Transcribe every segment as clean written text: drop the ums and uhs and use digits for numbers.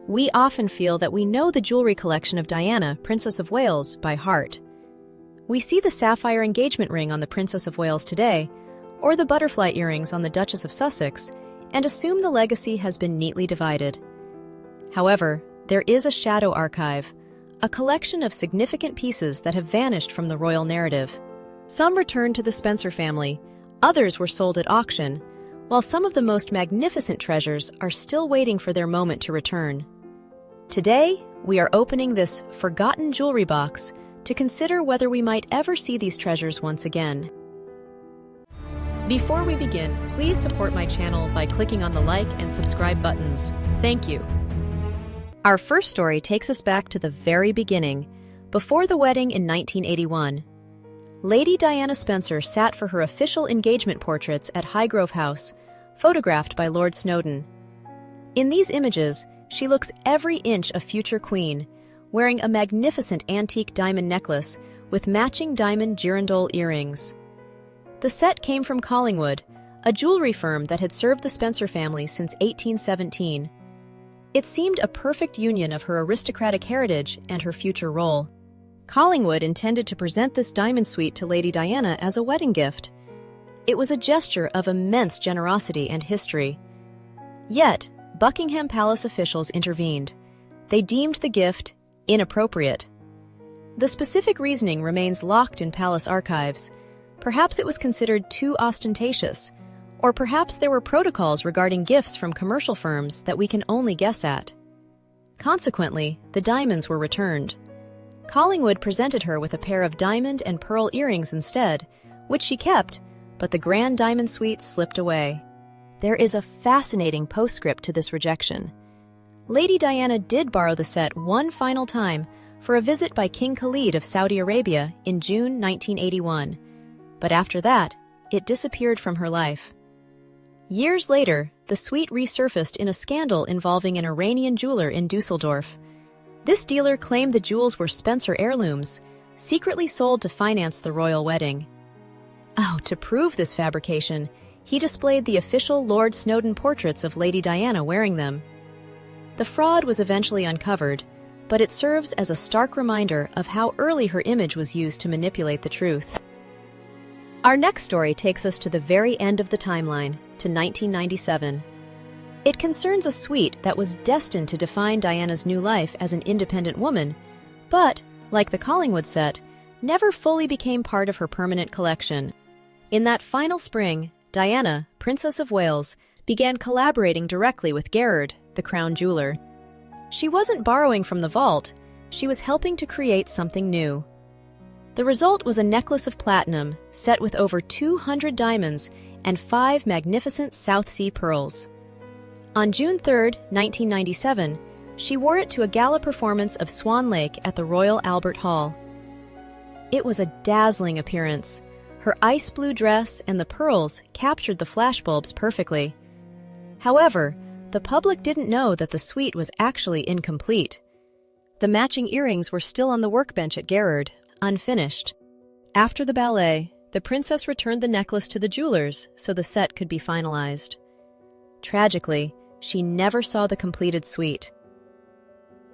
We often feel that we know the jewelry collection of Diana, Princess of Wales, by heart. We see the sapphire engagement ring on the Princess of Wales today, or the butterfly earrings on the Duchess of Sussex, and assume the legacy has been neatly divided. However, there is a shadow archive, a collection of significant pieces that have vanished from the royal narrative. Some returned to the Spencer family, others were sold at auction, while some of the most magnificent treasures are still waiting for their moment to return. Today, we are opening this forgotten jewelry box to consider whether we might ever see these treasures once again. Before we begin, please support my channel by clicking on the like and subscribe buttons. Thank you. Our first story takes us back to the very beginning, before the wedding in 1981. Lady Diana Spencer sat for her official engagement portraits at Highgrove House, photographed by Lord Snowdon. In these images, she looks every inch a future queen, wearing a magnificent antique diamond necklace with matching diamond girandole earrings. The set came from Collingwood, a jewelry firm that had served the Spencer family since 1817. It seemed a perfect union of her aristocratic heritage and her future role. Collingwood intended to present this diamond suite to Lady Diana as a wedding gift. It was a gesture of immense generosity and history. Yet, Buckingham Palace officials intervened. They deemed the gift inappropriate. The specific reasoning remains locked in palace archives. Perhaps it was considered too ostentatious, or perhaps there were protocols regarding gifts from commercial firms that we can only guess at. Consequently, the diamonds were returned. Collingwood presented her with a pair of diamond and pearl earrings instead, which she kept, but the grand diamond suite slipped away. There is a fascinating postscript to this rejection. Lady Diana did borrow the set one final time for a visit by King Khalid of Saudi Arabia in June 1981, but after that, it disappeared from her life. Years later, the suite resurfaced in a scandal involving an Iranian jeweler in Dusseldorf. This dealer claimed the jewels were Spencer heirlooms, secretly sold to finance the royal wedding. Oh, to prove this fabrication, he displayed the official Lord Snowdon portraits of Lady Diana wearing them. The fraud was eventually uncovered, but it serves as a stark reminder of how early her image was used to manipulate the truth. Our next story takes us to the very end of the timeline, to 1997. It concerns a suite that was destined to define Diana's new life as an independent woman, but, like the Collingwood set, never fully became part of her permanent collection. In that final spring, Diana, Princess of Wales, began collaborating directly with Gerard, the crown jeweler. She wasn't borrowing from the vault, she was helping to create something new. The result was a necklace of platinum, set with over 200 diamonds and 5 magnificent South Sea pearls. On June 3, 1997, she wore it to a gala performance of Swan Lake at the Royal Albert Hall. It was a dazzling appearance. Her ice blue dress and the pearls captured the flashbulbs perfectly. However, the public didn't know that the suite was actually incomplete. The matching earrings were still on the workbench at Gerard, unfinished. After the ballet, the princess returned the necklace to the jewelers so the set could be finalized. Tragically, she never saw the completed suite.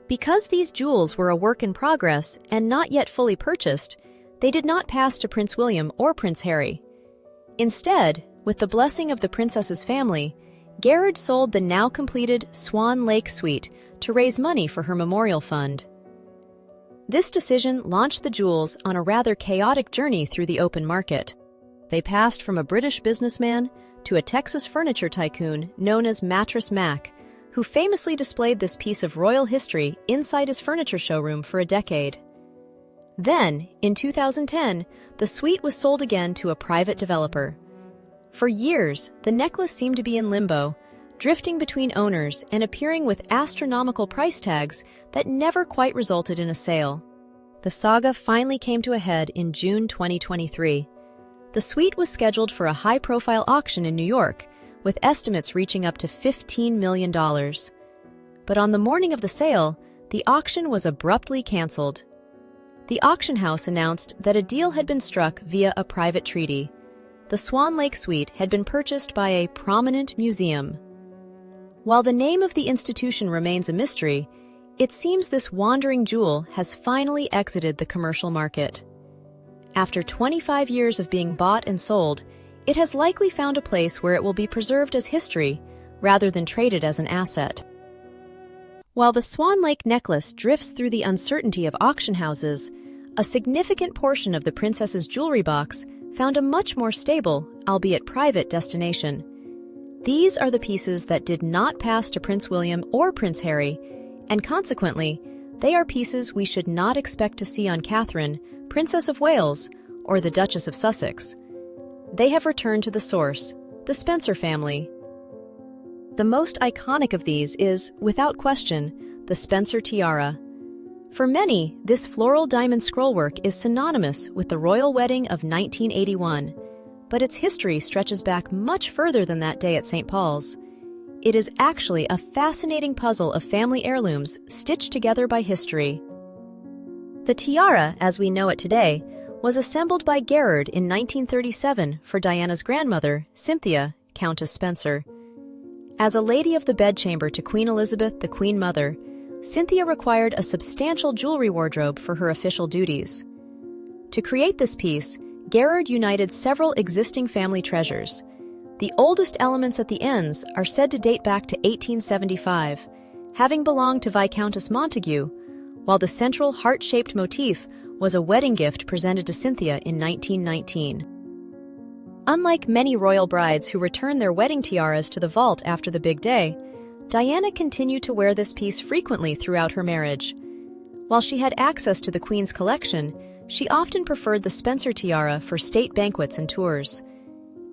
Because these jewels were a work in progress and not yet fully purchased, they did not pass to Prince William or Prince Harry. Instead, with the blessing of the princess's family, Gerard sold the now completed Swan Lake suite to raise money for her memorial fund. This decision launched the jewels on a rather chaotic journey through the open market. They passed from a British businessman to a Texas furniture tycoon known as Mattress Mac, who famously displayed this piece of royal history inside his furniture showroom for a decade. Then, in 2010, the suite was sold again to a private developer. For years, the necklace seemed to be in limbo, drifting between owners and appearing with astronomical price tags that never quite resulted in a sale. The saga finally came to a head in June 2023. The suite was scheduled for a high-profile auction in New York, with estimates reaching up to $15 million. But on the morning of the sale, the auction was abruptly canceled. The auction house announced that a deal had been struck via a private treaty. The Swan Lake suite had been purchased by a prominent museum. While the name of the institution remains a mystery, it seems this wandering jewel has finally exited the commercial market. After 25 years of being bought and sold, it has likely found a place where it will be preserved as history rather than traded as an asset. While the Swan Lake necklace drifts through the uncertainty of auction houses, a significant portion of the princess's jewelry box found a much more stable, albeit private, destination. These are the pieces that did not pass to Prince William or Prince Harry, and consequently, they are pieces we should not expect to see on Catherine, Princess of Wales, or the Duchess of Sussex. They have returned to the source, the Spencer family. The most iconic of these is, without question, the Spencer tiara. For many, this floral diamond scrollwork is synonymous with the royal wedding of 1981, but its history stretches back much further than that day at St. Paul's. It is actually a fascinating puzzle of family heirlooms stitched together by history. The tiara, as we know it today, was assembled by Gerard in 1937 for Diana's grandmother, Cynthia, Countess Spencer. As a lady of the bedchamber to Queen Elizabeth, the Queen Mother, Cynthia required a substantial jewelry wardrobe for her official duties. To create this piece, Gerard united several existing family treasures. The oldest elements at the ends are said to date back to 1875, having belonged to Viscountess Montague, while the central heart-shaped motif was a wedding gift presented to Cynthia in 1919. Unlike many royal brides who return their wedding tiaras to the vault after the big day, Diana continued to wear this piece frequently throughout her marriage. While she had access to the Queen's collection, she often preferred the Spencer tiara for state banquets and tours.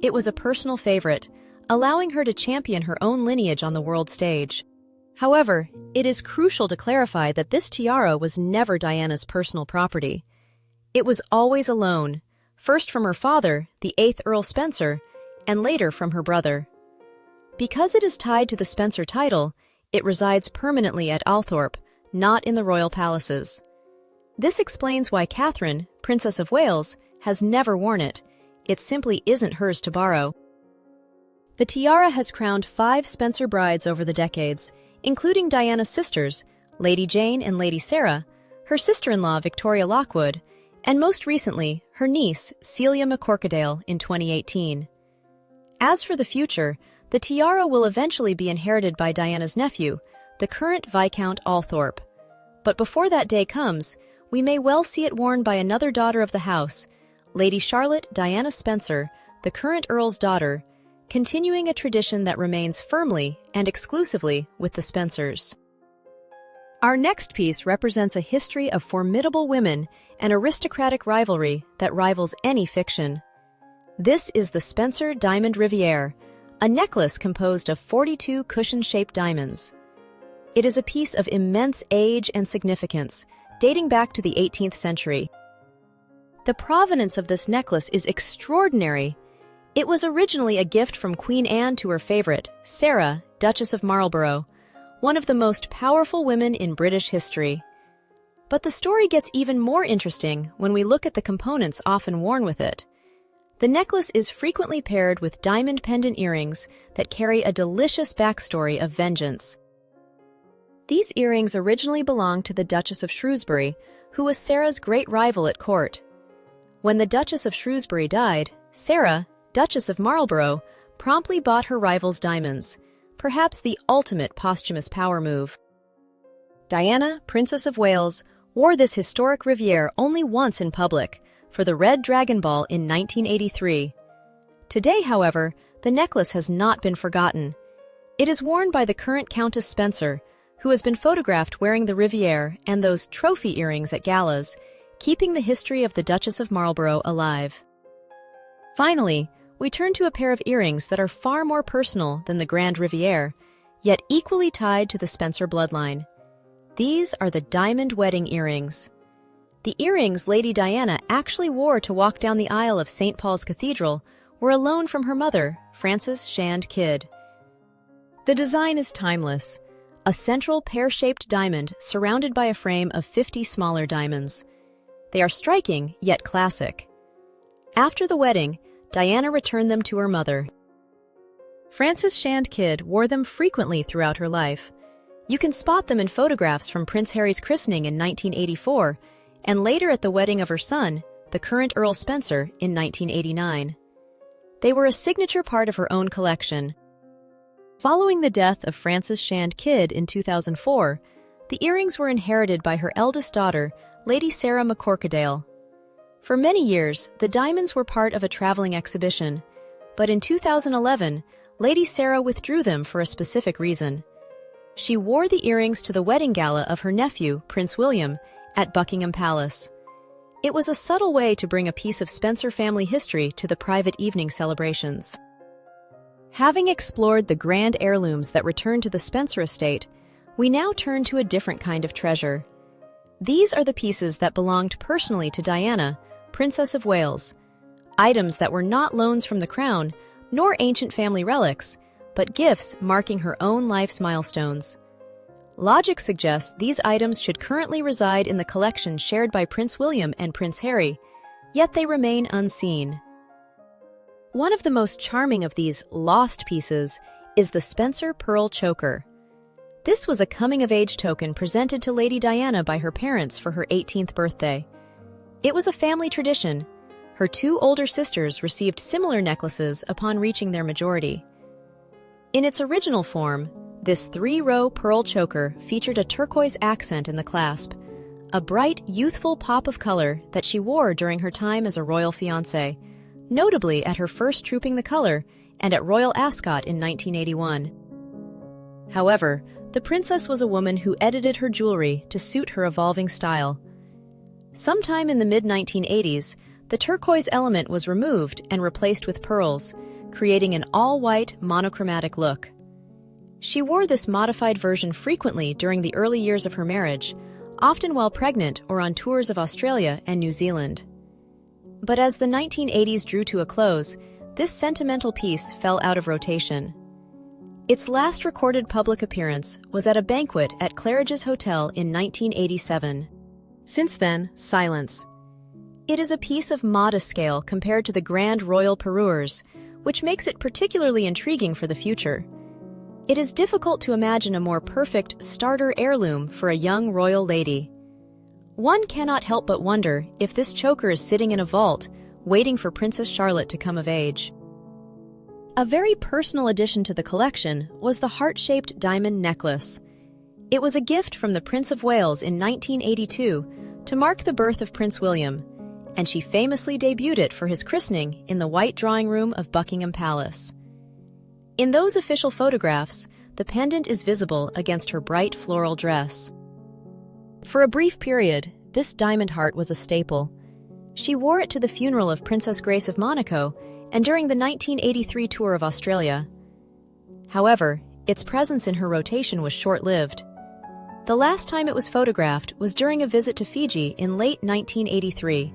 It was a personal favorite, allowing her to champion her own lineage on the world stage. However, it is crucial to clarify that this tiara was never Diana's personal property. It was always a loan, first from her father, the 8th Earl Spencer, and later from her brother. Because it is tied to the Spencer title, it resides permanently at Althorp, not in the royal palaces. This explains why Catherine, Princess of Wales, has never worn it. It simply isn't hers to borrow. The tiara has crowned 5 Spencer brides over the decades, including Diana's sisters, Lady Jane and Lady Sarah, her sister-in-law Victoria Lockwood, and most recently, her niece, Celia McCorquodale, in 2018. As for the future, the tiara will eventually be inherited by Diana's nephew, the current Viscount Althorp. But before that day comes, we may well see it worn by another daughter of the house, Lady Charlotte Diana Spencer, the current Earl's daughter, continuing a tradition that remains firmly and exclusively with the Spencers. Our next piece represents a history of formidable women and aristocratic rivalry that rivals any fiction. This is the Spencer Diamond Riviere, a necklace composed of 42 cushion-shaped diamonds. It is a piece of immense age and significance, dating back to the 18th century. The provenance of this necklace is extraordinary. It was originally a gift from Queen Anne to her favorite, Sarah, Duchess of Marlborough, one of the most powerful women in British history. But the story gets even more interesting when we look at the components often worn with it. The necklace is frequently paired with diamond pendant earrings that carry a delicious backstory of vengeance. These earrings originally belonged to the Duchess of Shrewsbury, who was Sarah's great rival at court. When the Duchess of Shrewsbury died, Sarah, Duchess of Marlborough, promptly bought her rival's diamonds, perhaps the ultimate posthumous power move. Diana, Princess of Wales, wore this historic Riviere only once in public, for the Red Dragon Ball in 1983. Today, however, the necklace has not been forgotten. It is worn by the current Countess Spencer, who has been photographed wearing the Riviere and those trophy earrings at galas, keeping the history of the Duchess of Marlborough alive. Finally, we turn to a pair of earrings that are far more personal than the Grand Riviere, yet equally tied to the Spencer bloodline. These are the diamond wedding earrings. The earrings Lady Diana actually wore to walk down the aisle of St. Paul's Cathedral were a loan from her mother, Frances Shand Kidd. The design is timeless, a central pear-shaped diamond surrounded by a frame of 50 smaller diamonds. They are striking, yet classic. After the wedding, Diana returned them to her mother. Frances Shand Kidd wore them frequently throughout her life. You can spot them in photographs from Prince Harry's christening in 1984 and later at the wedding of her son, the current Earl Spencer, in 1989. They were a signature part of her own collection. Following the death of Frances Shand Kidd in 2004, the earrings were inherited by her eldest daughter, Lady Sarah McCorquodale. For many years, the diamonds were part of a traveling exhibition, but in 2011, Lady Sarah withdrew them for a specific reason. She wore the earrings to the wedding gala of her nephew, Prince William, at Buckingham Palace. It was a subtle way to bring a piece of Spencer family history to the private evening celebrations. Having explored the grand heirlooms that returned to the Spencer estate, we now turn to a different kind of treasure. These are the pieces that belonged personally to Diana, Princess of Wales, items that were not loans from the crown, nor ancient family relics, but gifts marking her own life's milestones. Logic suggests these items should currently reside in the collection shared by Prince William and Prince Harry, yet they remain unseen. One of the most charming of these lost pieces is the Spencer Pearl Choker. This was a coming-of-age token presented to Lady Diana by her parents for her 18th birthday. It was a family tradition. Her two older sisters received similar necklaces upon reaching their majority. In its original form, this 3-row pearl choker featured a turquoise accent in the clasp, a bright, youthful pop of color that she wore during her time as a royal fiancée, notably at her first Trooping the Colour and at Royal Ascot in 1981. However, the princess was a woman who edited her jewelry to suit her evolving style. Sometime in the mid-1980s, the turquoise element was removed and replaced with pearls, creating an all-white, monochromatic look. She wore this modified version frequently during the early years of her marriage, often while pregnant or on tours of Australia and New Zealand. But as the 1980s drew to a close, this sentimental piece fell out of rotation. Its last recorded public appearance was at a banquet at Claridge's Hotel in 1987. Since then, silence. It is a piece of modest scale compared to the grand royal parures, which makes it particularly intriguing for the future. It is difficult to imagine a more perfect starter heirloom for a young royal lady. One cannot help but wonder if this choker is sitting in a vault, waiting for Princess Charlotte to come of age. A very personal addition to the collection was the heart-shaped diamond necklace. It was a gift from the Prince of Wales in 1982 to mark the birth of Prince William, and she famously debuted it for his christening in the White Drawing Room of Buckingham Palace. In those official photographs, the pendant is visible against her bright floral dress. For a brief period, this diamond heart was a staple. She wore it to the funeral of Princess Grace of Monaco and during the 1983 tour of Australia. However, its presence in her rotation was short-lived. The last time it was photographed was during a visit to Fiji in late 1983.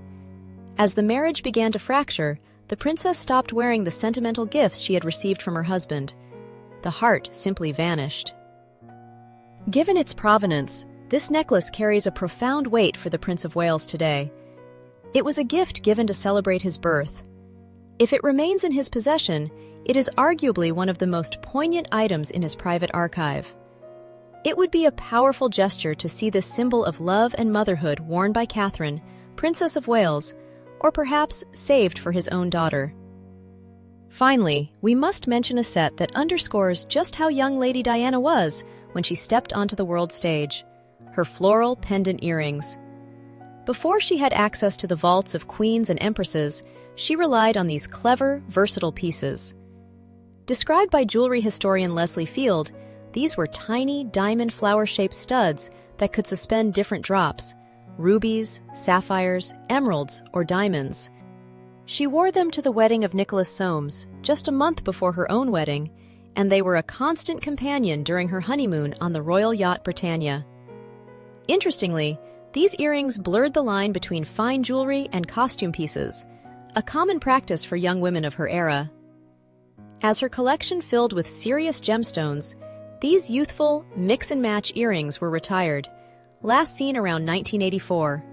As the marriage began to fracture, the princess stopped wearing the sentimental gifts she had received from her husband. The heart simply vanished. Given its provenance, this necklace carries a profound weight for the Prince of Wales today. It was a gift given to celebrate his birth. If it remains in his possession, it is arguably one of the most poignant items in his private archive. It would be a powerful gesture to see this symbol of love and motherhood worn by Catherine, Princess of Wales, or perhaps saved for his own daughter. Finally, we must mention a set that underscores just how young Lady Diana was when she stepped onto the world stage: her floral pendant earrings. Before she had access to the vaults of queens and empresses, she relied on these clever, versatile pieces. Described by jewelry historian Leslie Field, these were tiny, diamond flower-shaped studs that could suspend different drops: rubies, sapphires, emeralds, or diamonds. She wore them to the wedding of Nicholas Soames, just a month before her own wedding, and they were a constant companion during her honeymoon on the royal yacht Britannia. Interestingly, these earrings blurred the line between fine jewelry and costume pieces, a common practice for young women of her era. As her collection filled with serious gemstones, these youthful, mix-and-match earrings were retired, last seen around 1984.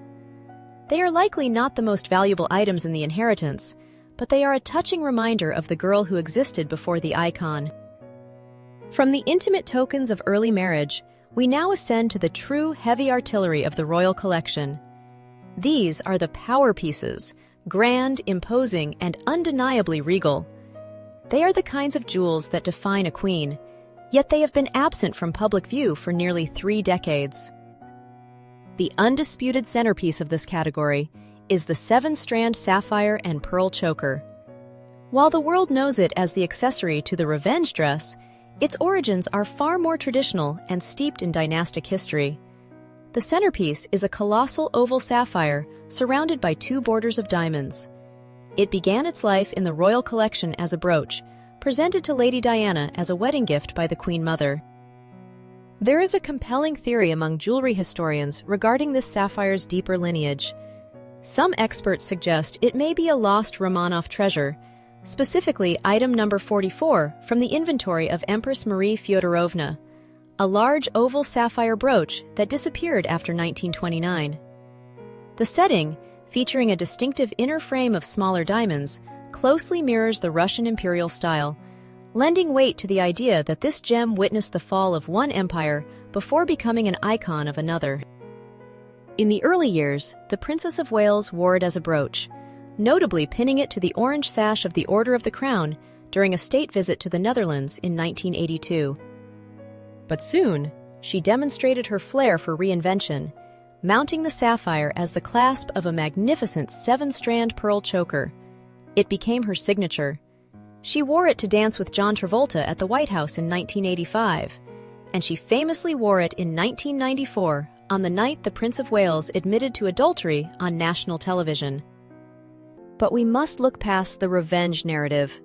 They are likely not the most valuable items in the inheritance, but they are a touching reminder of the girl who existed before the icon. From the intimate tokens of early marriage, we now ascend to the true heavy artillery of the royal collection. These are the power pieces, grand, imposing, and undeniably regal. They are the kinds of jewels that define a queen, yet they have been absent from public view for nearly 3 decades. The undisputed centerpiece of this category is the 7-strand sapphire and pearl choker. While the world knows it as the accessory to the revenge dress, its origins are far more traditional and steeped in dynastic history. The centerpiece is a colossal oval sapphire surrounded by 2 borders of diamonds. It began its life in the royal collection as a brooch, presented to Lady Diana as a wedding gift by the Queen Mother. There is a compelling theory among jewelry historians regarding this sapphire's deeper lineage. Some experts suggest it may be a lost Romanov treasure, specifically item number 44 from the inventory of Empress Marie Fyodorovna, a large oval sapphire brooch that disappeared after 1929. The setting, featuring a distinctive inner frame of smaller diamonds, closely mirrors the Russian imperial style, lending weight to the idea that this gem witnessed the fall of one empire before becoming an icon of another. In the early years, the Princess of Wales wore it as a brooch, notably pinning it to the orange sash of the Order of the Crown during a state visit to the Netherlands in 1982. But soon, she demonstrated her flair for reinvention, mounting the sapphire as the clasp of a magnificent 7-strand pearl choker. It became her signature. She wore it to dance with John Travolta at the White House in 1985, and she famously wore it in 1994 on the night the Prince of Wales admitted to adultery on national television. But we must look past the revenge narrative.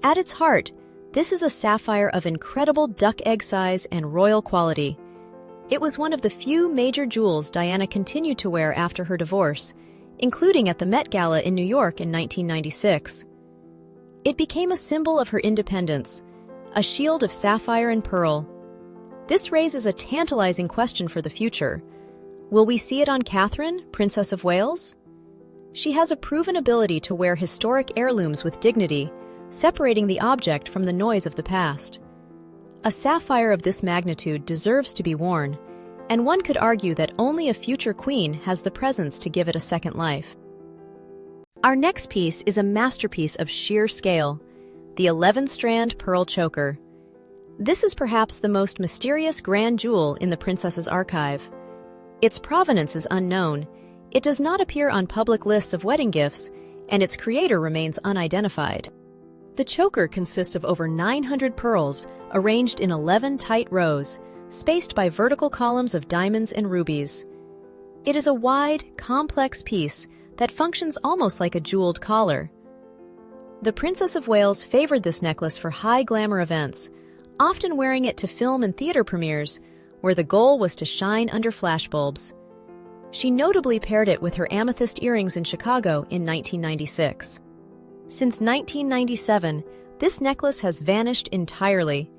At its heart, this is a sapphire of incredible duck egg size and royal quality. It was one of the few major jewels Diana continued to wear after her divorce, including at the Met Gala in New York in 1996. It became a symbol of her independence, a shield of sapphire and pearl. This raises a tantalizing question for the future. Will we see it on Catherine, Princess of Wales? She has a proven ability to wear historic heirlooms with dignity, separating the object from the noise of the past. A sapphire of this magnitude deserves to be worn, and one could argue that only a future queen has the presence to give it a second life. Our next piece is a masterpiece of sheer scale, the 11-strand pearl choker. This is perhaps the most mysterious grand jewel in the princess's archive. Its provenance is unknown, it does not appear on public lists of wedding gifts, and its creator remains unidentified. The choker consists of over 900 pearls arranged in 11 tight rows, spaced by vertical columns of diamonds and rubies. It is a wide, complex piece that functions almost like a jeweled collar. The Princess of Wales favored this necklace for high glamour events, often wearing it to film and theater premieres, where the goal was to shine under flashbulbs. She notably paired it with her amethyst earrings in Chicago in 1996. Since 1997, this necklace has vanished entirely.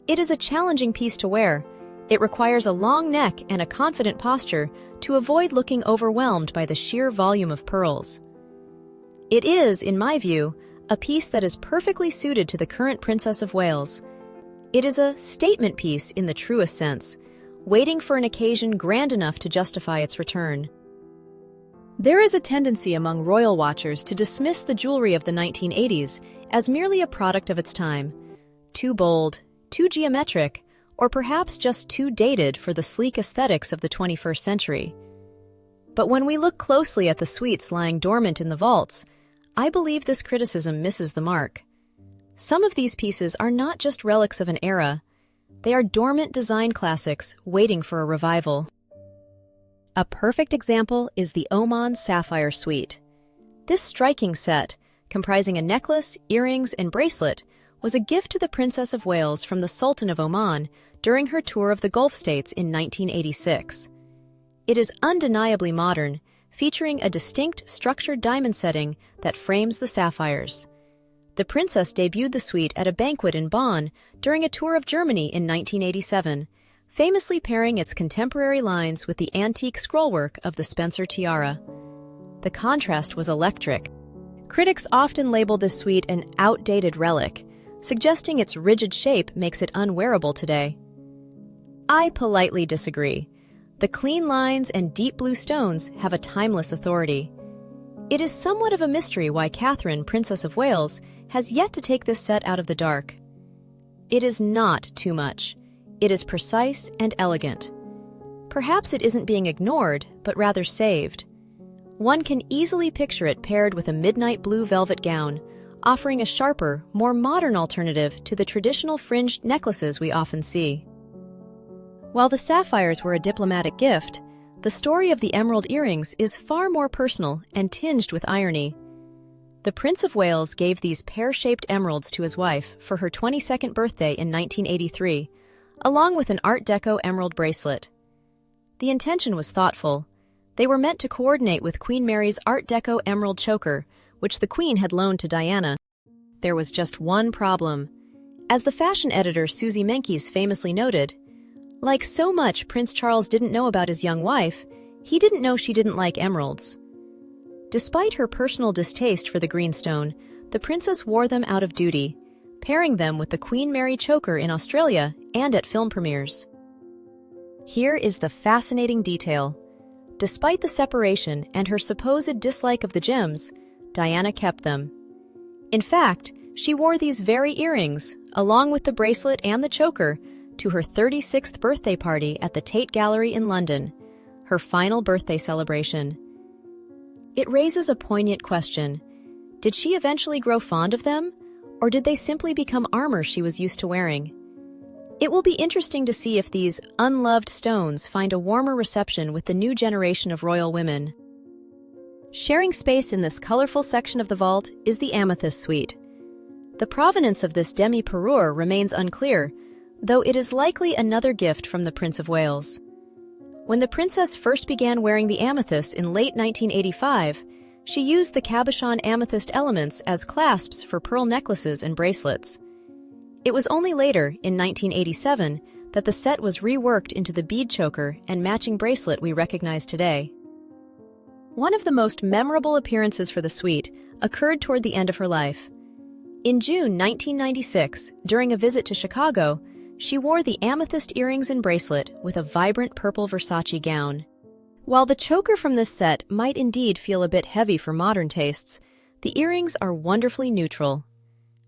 It is a challenging piece to wear. It requires a long neck and a confident posture to avoid looking overwhelmed by the sheer volume of pearls. It is, in my view, a piece that is perfectly suited to the current Princess of Wales. It is a statement piece in the truest sense, waiting for an occasion grand enough to justify its return. There is a tendency among royal watchers to dismiss the jewelry of the 1980s as merely a product of its time, too bold, too geometric, or perhaps just too dated for the sleek aesthetics of the 21st century. But when we look closely at the suites lying dormant in the vaults, I believe this criticism misses the mark. Some of these pieces are not just relics of an era, they are dormant design classics waiting for a revival. A perfect example is the Oman Sapphire Suite. This striking set, comprising a necklace, earrings, and bracelet, was a gift to the Princess of Wales from the Sultan of Oman during her tour of the Gulf states in 1986. It is undeniably modern, featuring a distinct structured diamond setting that frames the sapphires. The princess debuted the suite at a banquet in Bonn during a tour of Germany in 1987, famously pairing its contemporary lines with the antique scrollwork of the Spencer tiara. The contrast was electric. Critics often label this suite an outdated relic, suggesting its rigid shape makes it unwearable today. I politely disagree. The clean lines and deep blue stones have a timeless authority. It is somewhat of a mystery why Catherine, Princess of Wales, has yet to take this set out of the dark. It is not too much. It is precise and elegant. Perhaps it isn't being ignored, but rather saved. One can easily picture it paired with a midnight blue velvet gown, offering a sharper, more modern alternative to the traditional fringed necklaces we often see. While the sapphires were a diplomatic gift, the story of the emerald earrings is far more personal and tinged with irony. The Prince of Wales gave these pear-shaped emeralds to his wife for her 22nd birthday in 1983, along with an Art Deco emerald bracelet. The intention was thoughtful. They were meant to coordinate with Queen Mary's Art Deco emerald choker, which the Queen had loaned to Diana. There was just one problem. As the fashion editor Susie Menkes famously noted, like so much Prince Charles didn't know about his young wife, he didn't know she didn't like emeralds. Despite her personal distaste for the greenstone, the princess wore them out of duty, pairing them with the Queen Mary choker in Australia and at film premieres. Here is the fascinating detail. Despite the separation and her supposed dislike of the gems, Diana kept them. In fact, she wore these very earrings, along with the bracelet and the choker, to her 36th birthday party at the Tate Gallery in London, her final birthday celebration. It raises a poignant question. Did she eventually grow fond of them, or did they simply become armor she was used to wearing? It will be interesting to see if these unloved stones find a warmer reception with the new generation of royal women. Sharing space in this colorful section of the vault is the amethyst suite. The provenance of this demi-parure remains unclear, though it is likely another gift from the Prince of Wales. When the princess first began wearing the amethyst in late 1985, she used the cabochon amethyst elements as clasps for pearl necklaces and bracelets. It was only later, in 1987, that the set was reworked into the bead choker and matching bracelet we recognize today. One of the most memorable appearances for the suite occurred toward the end of her life. In June 1996, during a visit to Chicago, she wore the amethyst earrings and bracelet with a vibrant purple Versace gown. While the choker from this set might indeed feel a bit heavy for modern tastes, the earrings are wonderfully neutral.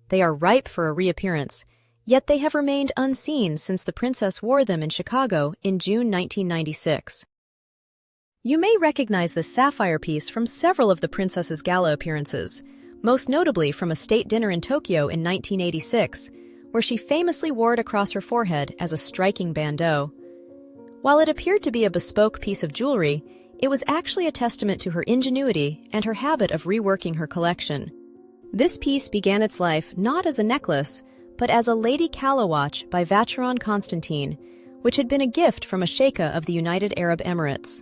They are ripe for a reappearance, yet they have remained unseen since the princess wore them in Chicago in June 1996. You may recognize the sapphire piece from several of the princess's gala appearances, most notably from a state dinner in Tokyo in 1986, where she famously wore it across her forehead as a striking bandeau. While it appeared to be a bespoke piece of jewelry, it was actually a testament to her ingenuity and her habit of reworking her collection. This piece began its life not as a necklace, but as a Lady Calla watch by Vacheron Constantine, which had been a gift from a sheikha of the United Arab Emirates.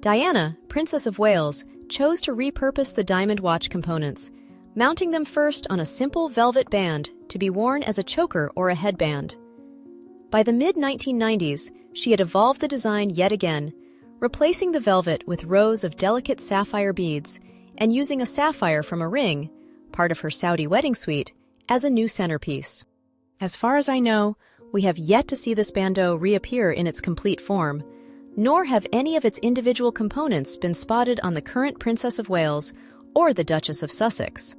Diana, Princess of Wales, chose to repurpose the diamond watch components, mounting them first on a simple velvet band to be worn as a choker or a headband. By the mid-1990s, she had evolved the design yet again, replacing the velvet with rows of delicate sapphire beads and using a sapphire from a ring, part of her Saudi wedding suite, as a new centerpiece. As far as I know, we have yet to see this bandeau reappear in its complete form, nor have any of its individual components been spotted on the current Princess of Wales or the Duchess of Sussex.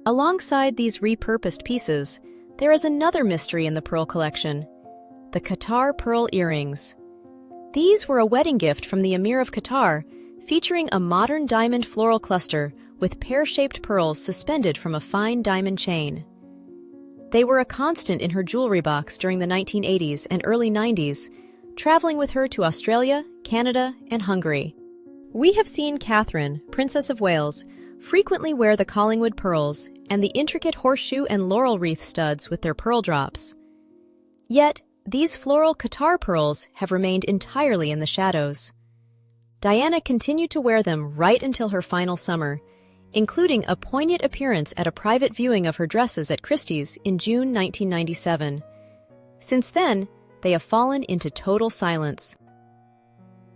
Alongside these repurposed pieces, there is another mystery in the pearl collection: the Qatar pearl earrings. These were a wedding gift from the Emir of Qatar, featuring a modern diamond floral cluster with pear-shaped pearls suspended from a fine diamond chain. They were a constant in her jewelry box during the 1980s and early 90s, traveling with her to Australia, Canada, and Hungary. We have seen Catherine, Princess of Wales, frequently wear the Collingwood pearls and the intricate horseshoe and laurel wreath studs with their pearl drops. Yet, these floral Qatar pearls have remained entirely in the shadows. Diana continued to wear them right until her final summer, including a poignant appearance at a private viewing of her dresses at Christie's in June 1997. Since then, they have fallen into total silence.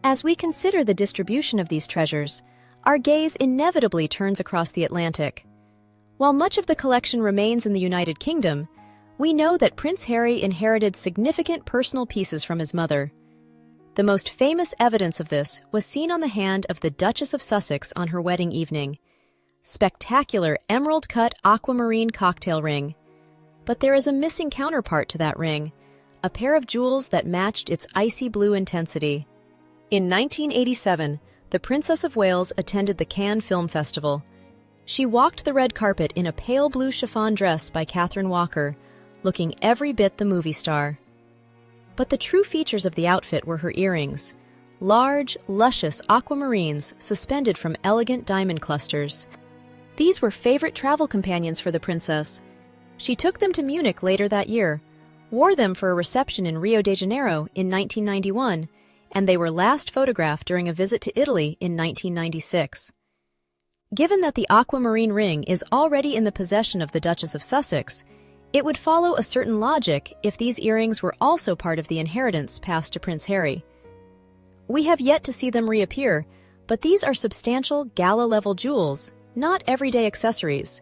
As we consider the distribution of these treasures, our gaze inevitably turns across the Atlantic. While much of the collection remains in the United Kingdom, we know that Prince Harry inherited significant personal pieces from his mother. The most famous evidence of this was seen on the hand of the Duchess of Sussex on her wedding evening. Spectacular emerald-cut aquamarine cocktail ring. But there is a missing counterpart to that ring, a pair of jewels that matched its icy blue intensity. In 1987, the Princess of Wales attended the Cannes Film Festival. She walked the red carpet in a pale blue chiffon dress by Catherine Walker, looking every bit the movie star. But the true features of the outfit were her earrings, large, luscious aquamarines suspended from elegant diamond clusters. These were favorite travel companions for the princess. She took them to Munich later that year, wore them for a reception in Rio de Janeiro in 1991, and they were last photographed during a visit to Italy in 1996. Given that the aquamarine ring is already in the possession of the Duchess of Sussex, it would follow a certain logic if these earrings were also part of the inheritance passed to Prince Harry. We have yet to see them reappear, but these are substantial gala-level jewels, not everyday accessories.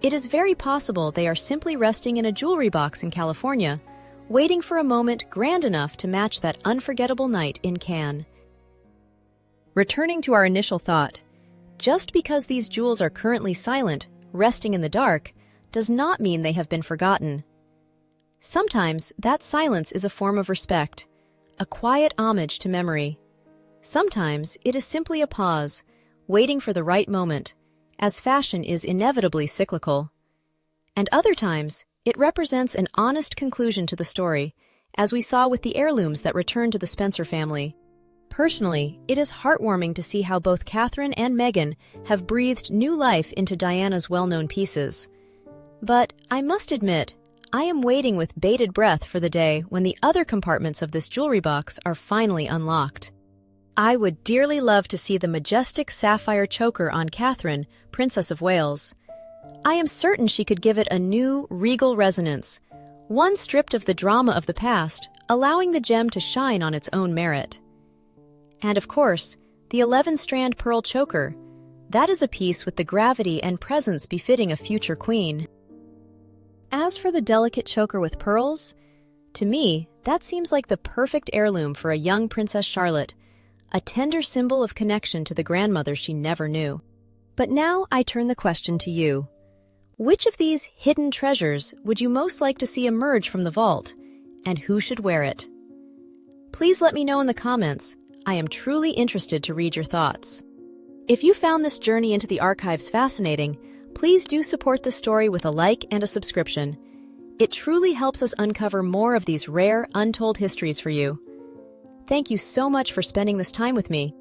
It is very possible they are simply resting in a jewelry box in California, waiting for a moment grand enough to match that unforgettable night in Cannes. Returning to our initial thought, just because these jewels are currently silent, resting in the dark, does not mean they have been forgotten. Sometimes that silence is a form of respect, a quiet homage to memory. Sometimes it is simply a pause, waiting for the right moment, as fashion is inevitably cyclical. And other times, it represents an honest conclusion to the story, as we saw with the heirlooms that returned to the Spencer family. Personally, it is heartwarming to see how both Catherine and Meghan have breathed new life into Diana's well-known pieces. But I must admit, I am waiting with bated breath for the day when the other compartments of this jewelry box are finally unlocked. I would dearly love to see the majestic sapphire choker on Catherine, Princess of Wales. I am certain she could give it a new, regal resonance, one stripped of the drama of the past, allowing the gem to shine on its own merit. And of course, the 11-strand pearl choker. That is a piece with the gravity and presence befitting a future queen. As for the delicate choker with pearls, to me, that seems like the perfect heirloom for a young Princess Charlotte, a tender symbol of connection to the grandmother she never knew. But now I turn the question to you. Which of these hidden treasures would you most like to see emerge from the vault, and who should wear it? Please let me know in the comments. I am truly interested to read your thoughts. If you found this journey into the archives fascinating, please do support the story with a like and a subscription. It truly helps us uncover more of these rare, untold histories for you. Thank you so much for spending this time with me.